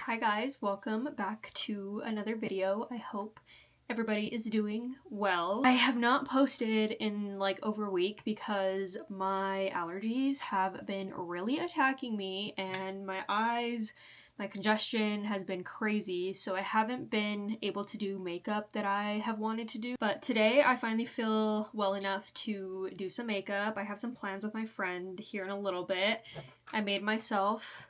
Hi guys, welcome back to another video. I hope everybody is doing well. I have not posted in like over a week because my allergies have been really attacking me and my eyes, my congestion has been crazy, so I haven't been able to do makeup that I have wanted to do. But today I finally feel well enough to do some makeup. I have some plans with my friend here in a little bit. I made myself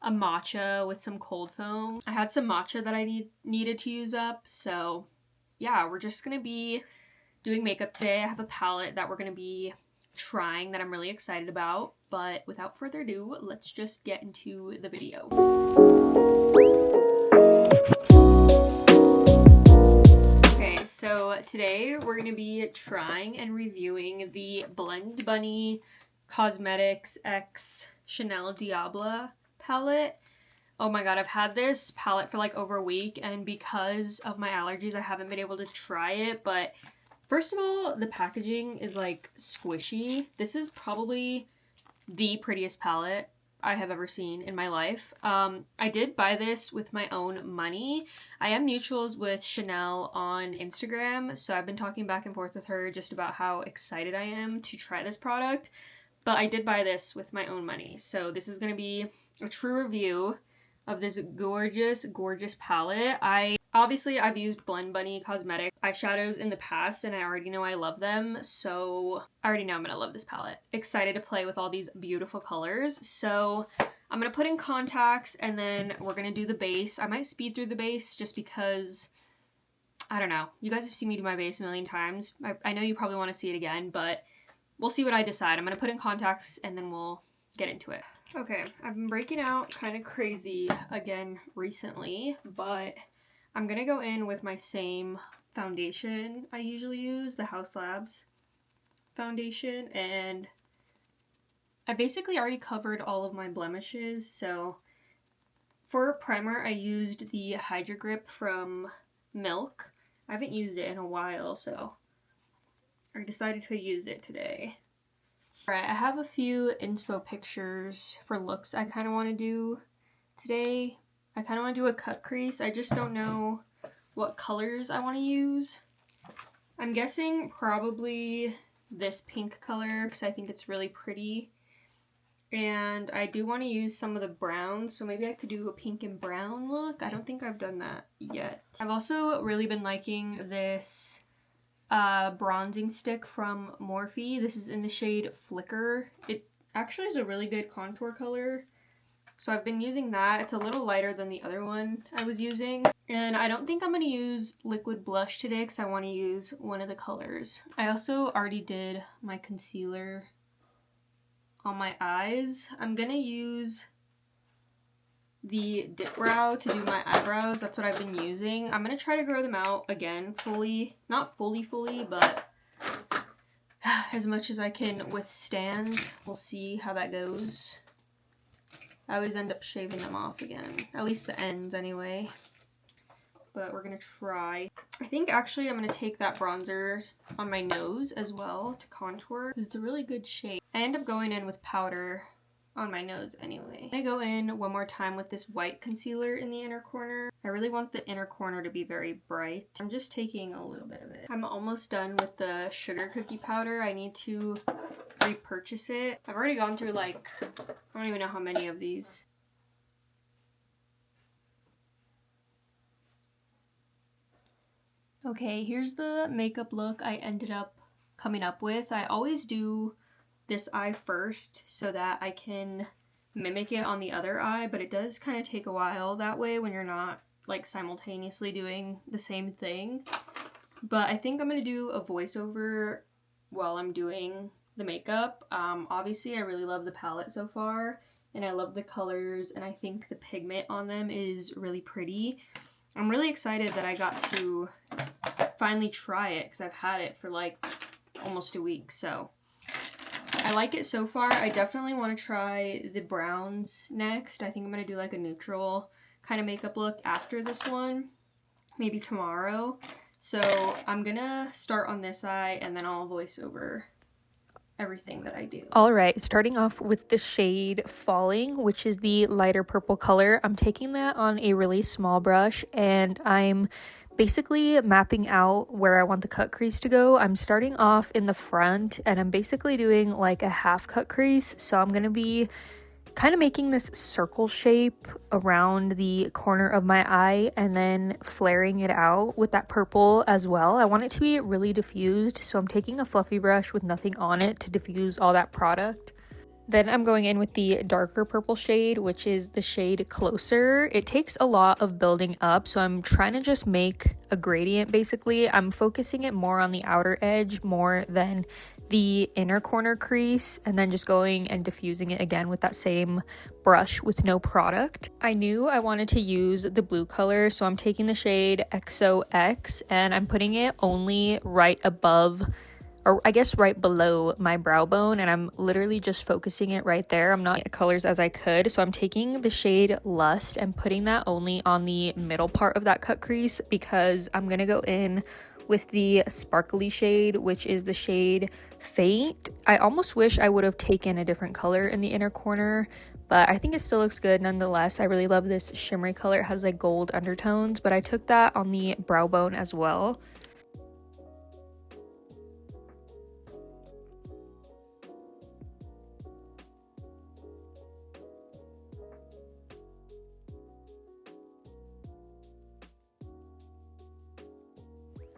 a matcha with some cold foam. I had some matcha that I needed to use up, so yeah, we're just gonna be doing makeup today. I have a palette that we're gonna be trying that I'm really excited about, but without further ado, let's just get into the video. Okay, so today we're gonna be trying and reviewing the Blend Bunny Cosmetics X Chanel Diabla palette. Oh my god, I've had this palette for like over a week, and because of my allergies I haven't been able to try it. But first of all, the packaging is like squishy. This is probably the prettiest palette I have ever seen in my life. I did buy this with my own money. I am mutuals with Chanel on Instagram, so I've been talking back and forth with her just about how excited I am to try this product. But I did buy this with my own money, so this is going to be a true review of this gorgeous, gorgeous palette. I've used Blend Bunny Cosmetics eyeshadows in the past, and I already know I love them, so I already know I'm going to love this palette. Excited to play with all these beautiful colors. So I'm going to put in contacts, and then we're going to do the base. I might speed through the base just because, I don't know. You guys have seen me do my base a million times. I know you probably want to see it again, but we'll see what I decide. I'm going to put in contacts and then we'll get into it. Okay, I've been breaking out kind of crazy again recently, but I'm going to go in with my same foundation I usually use, the House Labs foundation, and I basically already covered all of my blemishes. So for primer, I used the Hydra Grip from Milk. I haven't used it in a while, so I decided to use it today. Alright, I have a few inspo pictures for looks I kind of want to do today. I kind of want to do a cut crease. I just don't know what colors I want to use. I'm guessing probably this pink color because I think it's really pretty. And I do want to use some of the browns, so maybe I could do a pink and brown look. I don't think I've done that yet. I've also really been liking this bronzing stick from Morphe. This is in the shade Flicker. It actually is a really good contour color, so I've been using that. It's a little lighter than the other one I was using, and I don't think I'm going to use liquid blush today because I want to use one of the colors. I also already did my concealer on my eyes. I'm going to use the Dip Brow to do my eyebrows. That's what I've been using. I'm going to try to grow them out again fully. Not fully, but as much as I can withstand. We'll see how that goes. I always end up shaving them off again. At least the ends anyway. But we're going to try. I think actually I'm going to take that bronzer on my nose as well to contour, because it's a really good shade. I end up going in with powder on my nose anyway. I'm gonna go in one more time with this white concealer in the inner corner. I really want the inner corner to be very bright. I'm just taking a little bit of it. I'm almost done with the sugar cookie powder. I need to repurchase it. I've already gone through like, I don't even know how many of these. Okay, here's the makeup look I ended up coming up with. I always do this eye first so that I can mimic it on the other eye, but it does kind of take a while that way when you're not like simultaneously doing the same thing. But I think I'm going to do a voiceover while I'm doing the makeup. Obviously I really love the palette so far, and I love the colors, and I think the pigment on them is really pretty. I'm really excited that I got to finally try it because I've had it for like almost a week, so I like it so far. I definitely want to try the browns next. I think I'm going to do like a neutral kind of makeup look after this one, maybe tomorrow. So I'm going to start on this eye and then I'll voice over everything that I do. All right, starting off with the shade Falling, which is the lighter purple color. I'm taking that on a really small brush and I'm basically mapping out where I want the cut crease to go. I'm starting off in the front and I'm basically doing like a half cut crease. So I'm going to be kind of making this circle shape around the corner of my eye and then flaring it out with that purple as well. I want it to be really diffused, so I'm taking a fluffy brush with nothing on it to diffuse all that product. Then I'm going in with the darker purple shade, which is the shade Closer. It takes a lot of building up, so I'm trying to just make a gradient basically. I'm focusing it more on the outer edge more than the inner corner crease, and then just going and diffusing it again with that same brush with no product. I knew I wanted to use the blue color, so I'm taking the shade XOX and I'm putting it only right above, or I guess right below my brow bone, and I'm literally just focusing it right there. I'm not colors as I could, so I'm taking the shade Lust and putting that only on the middle part of that cut crease because I'm gonna go in with the sparkly shade, which is the shade Faint. I almost wish I would have taken a different color in the inner corner, but I think it still looks good nonetheless. I really love this shimmery color. It has like gold undertones, but I took that on the brow bone as well.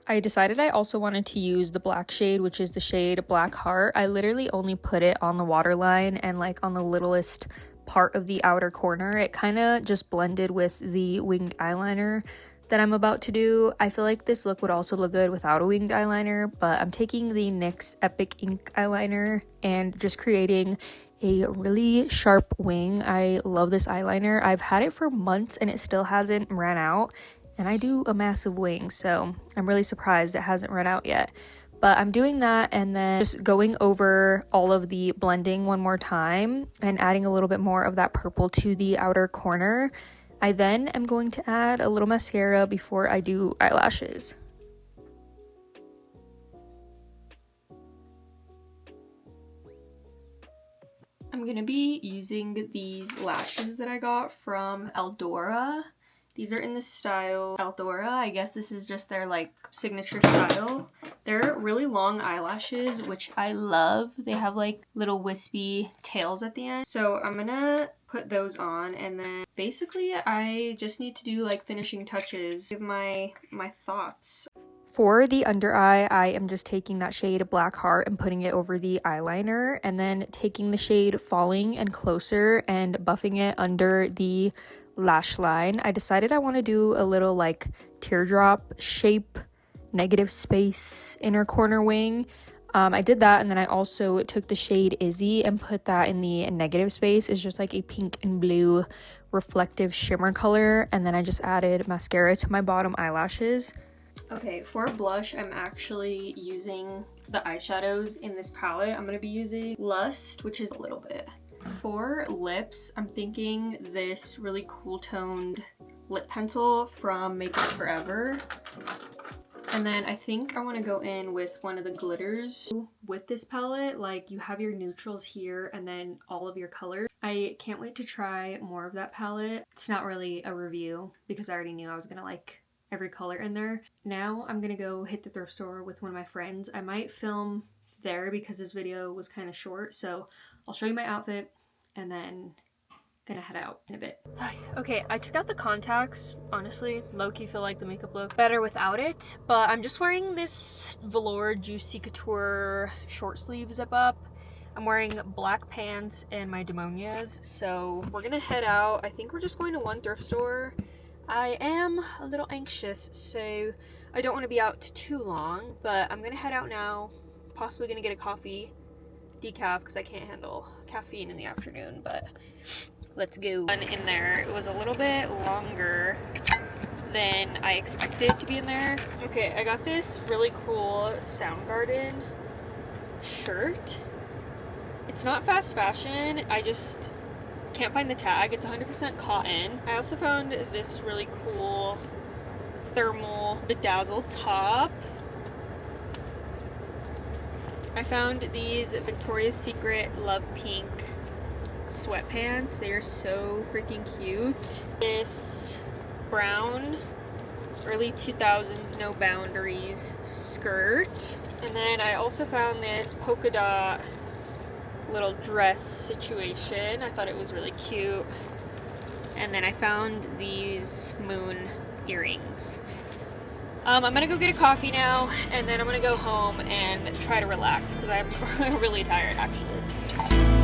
I decided I also wanted to use the black shade, which is the shade Black Heart. I literally only put it on the waterline and like on the littlest part of the outer corner. It kind of just blended with the winged eyeliner that I'm about to do. I feel like this look would also look good without a winged eyeliner, but I'm taking the NYX Epic Ink eyeliner and just creating a really sharp wing. I love this eyeliner. I've had it for months and it still hasn't ran out. And I do a massive wing, so I'm really surprised it hasn't run out yet. But I'm doing that and then just going over all of the blending one more time and adding a little bit more of that purple to the outer corner. I then am going to add a little mascara before I do eyelashes. I'm gonna be using these lashes that I got from Eldora. These are in the style Eldora. I guess this is just their like signature style. They're really long eyelashes, which I love. They have like little wispy tails at the end. So I'm gonna put those on and then basically I just need to do like finishing touches, give my thoughts. For the under eye, I am just taking that shade Black Heart and putting it over the eyeliner, and then taking the shade Falling and Closer and buffing it under the lash line. I decided I want to do a little like teardrop shape, negative space inner corner wing. I did that, and then I also took the shade Izzy and put that in the negative space. It's just like a pink and blue reflective shimmer color, and then I just added mascara to my bottom eyelashes. Okay, for blush, I'm actually using the eyeshadows in this palette. I'm going to be using Lust, which is a little bit. For lips, I'm thinking this really cool toned lip pencil from Makeup Forever. And then I think I want to go in with one of the glitters. With this palette, like you have your neutrals here and then all of your colors. I can't wait to try more of that palette. It's not really a review because I already knew I was going to like every color in there. Now I'm gonna go hit the thrift store with one of my friends. I might film there because this video was kind of short, so I'll show you my outfit and then gonna head out in a bit. Okay, I took out the contacts. Honestly, low-key feel like the makeup look better without it, but I'm just wearing this velour Juicy Couture short sleeve zip up. I'm wearing black pants and my demonias, so we're gonna head out. I think we're just going to one thrift store. I am a little anxious, so I don't want to be out too long, but I'm gonna head out now. Possibly gonna get a coffee, decaf, because I can't handle caffeine in the afternoon, but let's go. In there, it was a little bit longer than I expected to be in there. Okay, I got this really cool Soundgarden shirt. It's not fast fashion, I just can't find the tag. It's 100% cotton. I also found this really cool thermal bedazzled top. I found these Victoria's Secret Love Pink sweatpants. They are so freaking cute. This brown early 2000s No Boundaries skirt. And then I also found this polka dot little dress situation. I thought it was really cute. And then I found these moon earrings. I'm gonna go get a coffee now, and then I'm gonna go home and try to relax because I'm really tired actually.